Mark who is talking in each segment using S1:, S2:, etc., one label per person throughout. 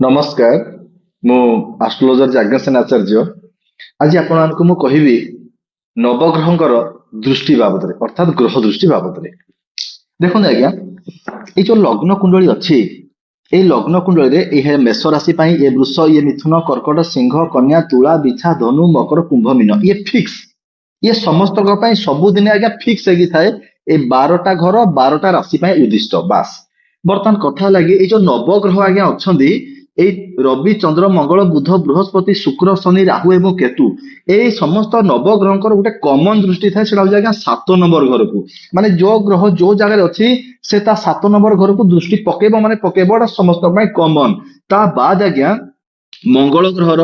S1: ନମସ୍କାର। ମୁଁ ଆଷ୍ଟ୍ରୋଲୋଜର ଯାଜ୍ଞସେନ ଆଚାର୍ଯ୍ୟ। ଆଜି ଆପଣମାନଙ୍କୁ ମୁଁ କହିବି ନବଗ୍ରହଙ୍କର ଦୃଷ୍ଟି ବାବଦରେ, ଅର୍ଥାତ୍ ଗ୍ରହ ଦୃଷ୍ଟି ବାବଦରେ। ଦେଖନ୍ତୁ ଆଜ୍ଞା, ଏଇ ଯୋଉ ଲଗ୍ନ କୁଣ୍ଡଳୀ ଅଛି, ଏଇ ଲଗ୍ନ କୁଣ୍ଡଳୀରେ ଏ ମେଷ ରାଶି ପାଇଁ ଏ ବୃଷ, ଇଏ ମିଥୁନ, କର୍କଟ, ସିଂହ, କନ୍ୟା, ତୁଳା, ବିଛା, ଧନୁ, ମକର, କୁମ୍ଭ, ମୀନ, ଇଏ ଫିକ୍ସ। ଇଏ ସମସ୍ତଙ୍କ ପାଇଁ ସବୁଦିନେ ଆଜ୍ଞା ଫିକ୍ସ ହେଇକି ଥାଏ। ଏଇ 12ଟା ଘର 12ଟା ରାଶି ପାଇଁ ଉଦ୍ଦିଷ୍ଟ। ବାସ୍। ବର୍ତ୍ତମାନ କଥା ହେଲା କି ଏଇ ଯୋଉ ନବଗ୍ରହ ଆଜ୍ଞା ଅଛନ୍ତି, ଏଇ ରବି, ଚନ୍ଦ୍ର, ମଙ୍ଗଳ, ବୁଧ, ବୃହସ୍ପତି, ଶୁକ୍ର, ଶନି, ରାହୁ ଏବଂ କେତୁ, ଏଇ ସମସ୍ତ ନବଗ୍ରହଙ୍କର ଗୋଟେ କମନ ଦୃଷ୍ଟି ଥାଏ। ସେଟା ହଉଛି ଆଜ୍ଞା 7 ନମ୍ବର ଘରକୁ। ମାନେ ଯୋଉ ଗ୍ରହ ଯୋଉ ଜାଗାରେ ଅଛି ସେ ତା 7 ନମ୍ବର ଘରକୁ ଦୃଷ୍ଟି ପକେଇବ, ମାନେ ପକେଇବ। ଏଟା ସମସ୍ତଙ୍କ ପାଇଁ କମନ। ତା ବାଦ ଆଜ୍ଞା ମଙ୍ଗଳ ଗ୍ରହର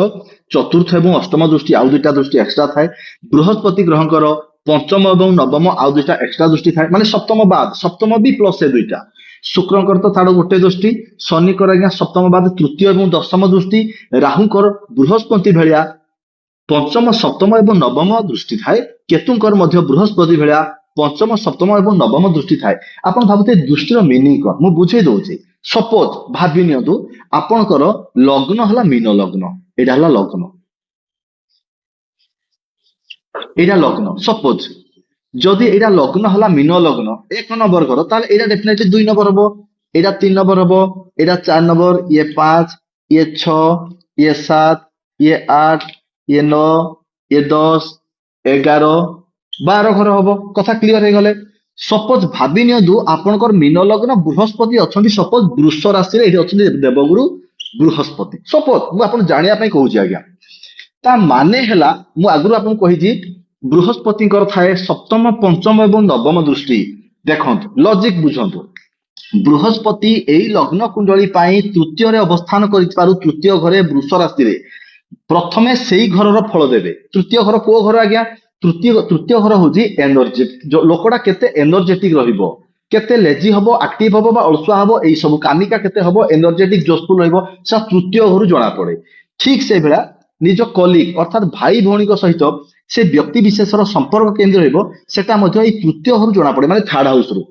S1: ଚତୁର୍ଥ ଏବଂ ଅଷ୍ଟମ ଦୃଷ୍ଟି, ଆଉ ଦୁଇଟା ଦୃଷ୍ଟି ଏକ୍ସଟ୍ରା ଥାଏ। ବୃହସ୍ପତି ଗ୍ରହଙ୍କର ପଞ୍ଚମ ଏବଂ ନବମ ଆଉ ଦୁଇଟା ଏକ୍ସଟ୍ରା ଦୃଷ୍ଟି ଥାଏ। ମାନେ ସପ୍ତମ ବାଦ, ସପ୍ତମ ବି ପ୍ଲସ ଏ ଦୁଇଟା। ଶୁକ୍ରଙ୍କର ତ ତାର ଗୋଟେ ଦୃଷ୍ଟି, ଶନିଙ୍କର ଆଜ୍ଞା ସପ୍ତମ ବାଦ ତୃତୀୟ ଏବଂ ଦଶମ ଦୃଷ୍ଟି, ରାହୁଙ୍କର ବୃହସ୍ପତି ଭଳିଆ ପଞ୍ଚମ, ସପ୍ତମ ଏବଂ ନବମ ଦୃଷ୍ଟି ଥାଏ। କେତୁଙ୍କର ମଧ୍ୟ ବୃହସ୍ପତି ଭଳିଆ ପଞ୍ଚମ, ସପ୍ତମ ଏବଂ ନବମ ଦୃଷ୍ଟି ଥାଏ। ଆପଣ ଭାବୁଥିବେ ଦୃଷ୍ଟିର ମିନିଂ କଣ? ମୁଁ ବୁଝେଇ ଦଉଛି। ସପୋଜ ଭାବି ନିଅନ୍ତୁ ଆପଣଙ୍କର ଲଗ୍ନ ହେଲା ମୀନ ଲଗ୍ନ, ଏଇଟା ହେଲା ଲଗ୍ନ, ଏଇଟା ଲଗ୍ନ। ସପୋଜ ଯଦି ଏଇଟା ଲଗ୍ନ ହେଲା ମୀନ ଲଗ୍ନ, 1 ନମ୍ବର ଘର, ତାହେଲେ ଏଇଟା ଡେଫିନେଟଲି 2 ନମ୍ବର ହବ, ଏଇଟା 3 ନମ୍ବର ହବ, ଏଇଟା 4 ନମ୍ବର, ଇଏ 5, ଇଏ 6, ଇଏ 7, ଇଏ 8, ଇଏ 9, ଇଏ 10, 11, 12 ଘର ହବ। କଥା କ୍ଲିୟର ହେଇଗଲେ? ସପୋଜ ଭାବି ନିଅନ୍ତୁ ଆପଣଙ୍କର ମୀନ ଲଗ୍ନ, ବୃହସ୍ପତି ଅଛନ୍ତି ସପୋଜ ବୃଷ ରାଶିରେ, ଏଇଠି ଅଛନ୍ତି ଦେବଗୁରୁ ବୃହସ୍ପତି। ସପୋଜ ମୁଁ ଆପଣ ଜାଣିବା ପାଇଁ କହୁଛି ଆଜ୍ଞା। ତା ମାନେ ହେଲା, ମୁଁ ଆଗରୁ ଆପଣଙ୍କୁ କହିଛି ବୃହସ୍ପତିଙ୍କର ଥାଏ ସପ୍ତମ, ପଞ୍ଚମ ଏବଂ ନବମ ଦୃଷ୍ଟି। ଦେଖନ୍ତୁ ଲଜିକ ବୁଝନ୍ତୁ। ବୃହସ୍ପତି ଏଇ ଲଗ୍ନ କୁଣ୍ଡଳୀ ପାଇଁ ତୃତୀୟରେ ଅବସ୍ଥାନ କରିଥିବାରୁ, ତୃତୀୟ ଘରେ ବୃଷ ରାଶିରେ, ପ୍ରଥମେ ସେଇ ଘରର ଫଳ ଦେବେ। ତୃତୀୟ ଘର କୋଉ ଘର ଆଜ୍ଞା? ତୃତୀୟ ଘର ହଉଛି ଏନର୍ଜି। ଲୋକଟା କେତେ ଏନର୍ଜେଟିକ ରହିବ, କେତେ ଲେଜି ହବ, ଆକ୍ଟିଭ ହବ ବା ଅଳସୁଆ ହବ, ଏଇ ସବୁ କାମିକା କେତେ ହବ, ଏନର୍ଜେଟିକ ଜୋସଫୁଲ ରହିବ, ସେ ତୃତୀୟ ଘରୁ ଜଣା ପଡେ। ଠିକ ସେଇଭଳିଆ ନିଜ କଲିଗ ଅର୍ଥାତ୍ ଭାଇ ଭଉଣୀଙ୍କ ସହିତ ସେ ବ୍ୟକ୍ତି ବିଶେଷର ସମ୍ପର୍କ କେମିତି ରହିବ, ସେଟା ମଧ୍ୟ ଏଇ ତୃତୀୟ ଘରୁ ଜଣା ପଡେ, ମାନେ ଥାର୍ଡ ହାଉସ ରୁ।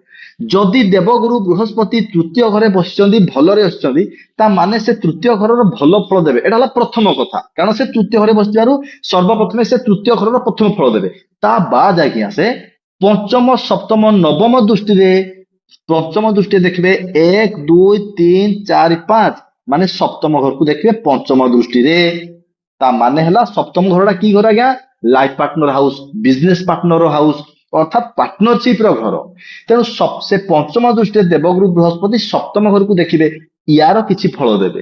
S1: ଯଦି ଦେବଗୁରୁ ବୃହସ୍ପତି ତୃତୀୟ ଘରେ ବସିଛନ୍ତି, ଭଲରେ ବସିଛନ୍ତି, ତା ମାନେ ସେ ତୃତୀୟ ଘରର ଭଲ ଫଳ ଦେବେ। ଏଟା ହେଲା ପ୍ରଥମ କଥା, କାରଣ ସେ ତୃତୀୟ ଘରେ ବସିଥିବାରୁ ସର୍ବପ୍ରଥମେ ସେ ତୃତୀୟ ଘରର ପ୍ରଥମ ଫଳ ଦେବେ। ତା ବାଦ ଆଜ୍ଞା ସେ ପଞ୍ଚମ, ସପ୍ତମ, ନବମ ଦୃଷ୍ଟିରେ, ପଞ୍ଚମ ଦୃଷ୍ଟିରେ ଦେଖିବେ 1, 2, 3, 4, 5, ମାନେ ସପ୍ତମ ଘରକୁ ଦେଖିବେ ପଞ୍ଚମ ଦୃଷ୍ଟିରେ। ତା ମାନେ ହେଲା ସପ୍ତମ ଘରଟା କି ଘର ଆଜ୍ଞା? Life partner house, business partner house, ଅର୍ଥାତ୍ ପାର୍ଟନରସିପ ର ଘର। ତେଣୁ ସେ ପଞ୍ଚମ ଦୃଷ୍ଟିରେ ଦେବଗୁରୁ ବୃହସ୍ପତି ସପ୍ତମ ଘରକୁ ଦେଖିବେ, ୟାର କିଛି ଫଳ ଦେବେ।